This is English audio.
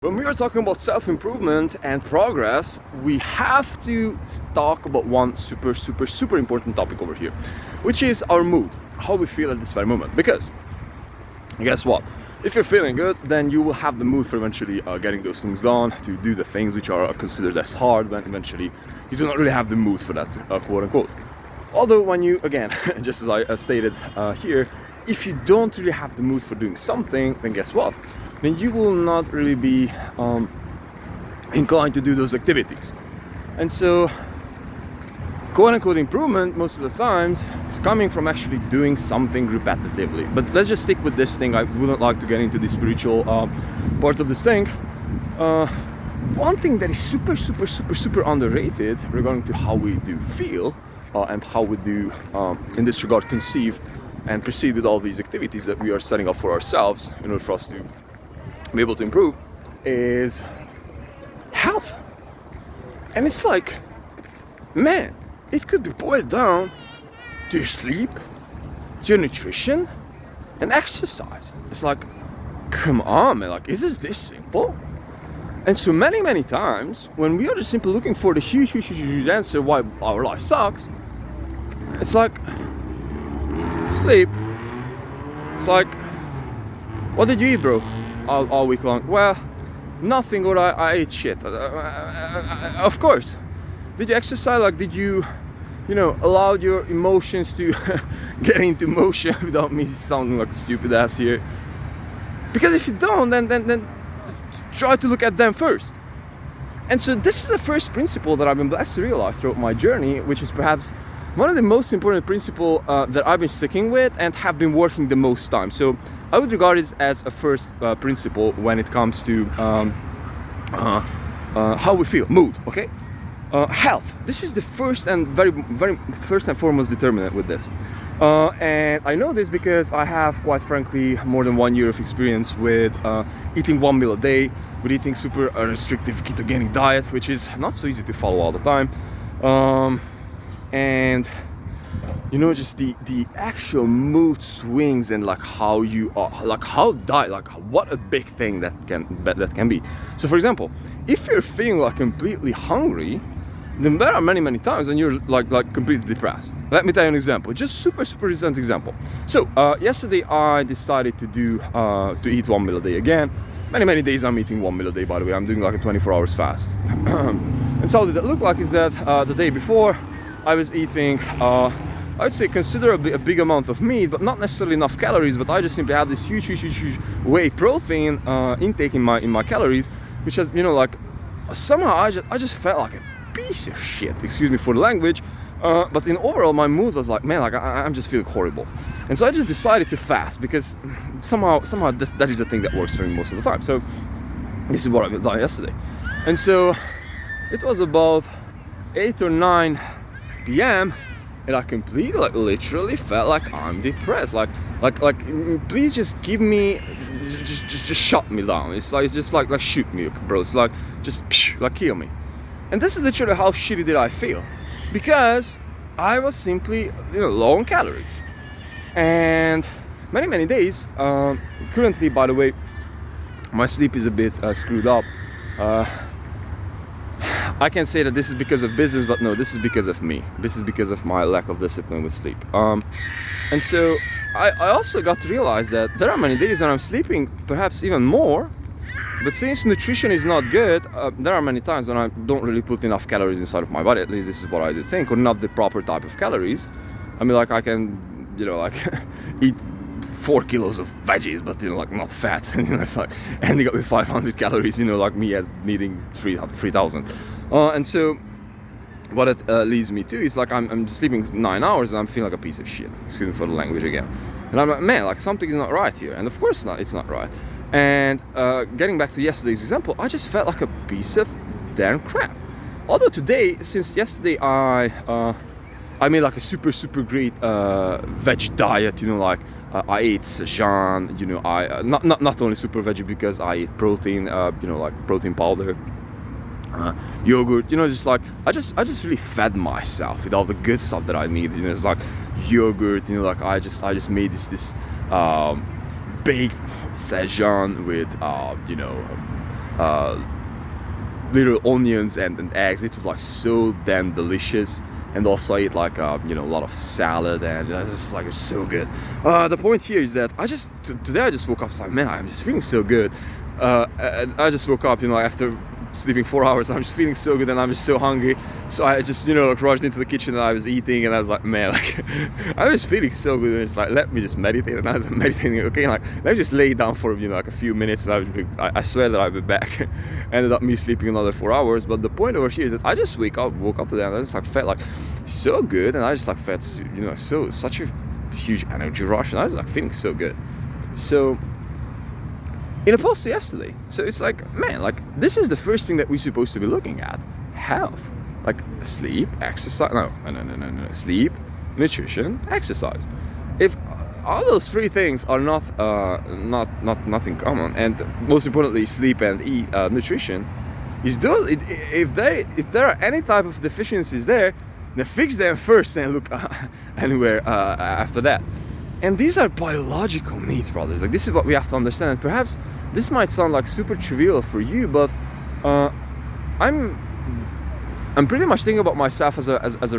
When we are talking about self-improvement and progress, we have to talk about one super important topic over here, which is our mood, how we feel at this very moment. Because guess what? If you're feeling good, then you will have the mood for eventually getting those things done, to do the things which are considered as hard, when eventually you do not really have the mood for that, quote unquote. Although when you, again, just as I stated here, if you don't really have the mood for doing something, then guess what? Then you will not really be inclined to do those activities. And so, quote unquote improvement most of the times is coming from actually doing something repetitively. But let's just stick with this thing. I wouldn't like to get into the spiritual part of this thing. One thing that is super underrated regarding to how we do feel and how we do, in this regard, conceive and proceed with all these activities that we are setting up for ourselves in order for us to be able to improve, is health. And it's like, man, it could be boiled down to your sleep, to your nutrition, and exercise. It's like, come on, man, like, is this simple? And so many times, when we are just simply looking for the huge answer why our life sucks, it's like, sleep. It's like, what did you eat, bro, all week long? Well, nothing, or I ate shit. Of course. Did you exercise? Like, did you allow your emotions to get into motion without me sounding like a stupid ass here? Because if you don't, then try to look at them first. And so this is the first principle that I've been blessed to realize throughout my journey, which is perhaps one of the most important principles that I've been sticking with and have been working the most time. So I would regard it as a first principle when it comes to how we feel, mood, okay? Health. This is the first and very first and foremost determinant with this. And I know this because I have, quite frankly, more than 1 year of experience with eating 1 meal a day, with eating super restrictive ketogenic diet, which is not so easy to follow all the time. And just the actual mood swings and like how you are, like how diet, like what a big thing that can be. So for example, if you're feeling like completely hungry, then there are many times when you're like completely depressed. Let me tell you an example, just super recent example. So yesterday I decided to eat 1 meal a day again. Many days I'm eating 1 meal a day, by the way. I'm doing like a 24 hours fast. And so how did that look like is that the day before I was eating I'd say considerably a big amount of meat, but not necessarily enough calories, but I just simply had this huge whey protein intake in my calories, which has, like, somehow I just felt like a piece of shit, excuse me for the language, but in overall my mood was like, man, like I'm just feeling horrible. And so I just decided to fast, because somehow that is the thing that works for me most of the time. So this is what I've done yesterday. And so it was about 8 or 9 p.m. and I completely, like, literally felt like I'm depressed. Like, please just give me, just shut me down. It's just like shoot me, bro. It's like, just like kill me. And this is literally how shitty did I feel, because I was simply low on calories. And many days. Currently, by the way, my sleep is a bit screwed up. I can say that this is because of business, but no, this is because of me. This is because of my lack of discipline with sleep. And so I also got to realize that there are many days when I'm sleeping perhaps even more, but since nutrition is not good, there are many times when I don't really put enough calories inside of my body. At least this is what I do think, or not the proper type of calories. I mean, like, I can, like eat 4 kilos of veggies, but like not fat, and it's like ending up with 500 calories, like me as needing 3,000. And so what it leads me to is like I'm sleeping 9 hours and I'm feeling like a piece of shit, excuse me for the language again. And I'm like, man, like something is not right here. And of course it's not right. And getting back to yesterday's example, I just felt like a piece of damn crap. Although today, since yesterday I made like a super great veg diet, like I ate Szechuan, I not only super veggie because I eat protein, like protein powder, yogurt, just like I just really fed myself with all the good stuff that I need. It's like yogurt, like I just made this baked Szechuan with little onions and eggs. It was like so damn delicious. And also I eat like a lot of salad, and it's just like, it's so good. The point here is that today I just woke up, I was like, man, I'm just feeling so good. And I just woke up, after sleeping 4 hours. I'm just feeling so good, and I'm just so hungry. So I just like rushed into the kitchen, and I was eating, and I was like, man, like I was feeling so good. And it's like, let me just meditate. And I was meditating, okay, like let me just lay down for like a few minutes, and I swear that I'll be back. Ended up me sleeping another 4 hours. But the point over here is that I just woke up today, and I just like felt like so good, and I just like felt such a huge energy rush, and I was like feeling so good. So in opposed to yesterday, so it's like, man, like this is the first thing that we're supposed to be looking at: health, like sleep, exercise. No, sleep, nutrition, exercise. If all those three things are not in common, and most importantly, sleep and nutrition, if there are any type of deficiencies there, then fix them first and look anywhere after that. And these are biological needs, brothers. Like, this is what we have to understand. And perhaps this might sound like super trivial for you, but I'm pretty much thinking about myself as a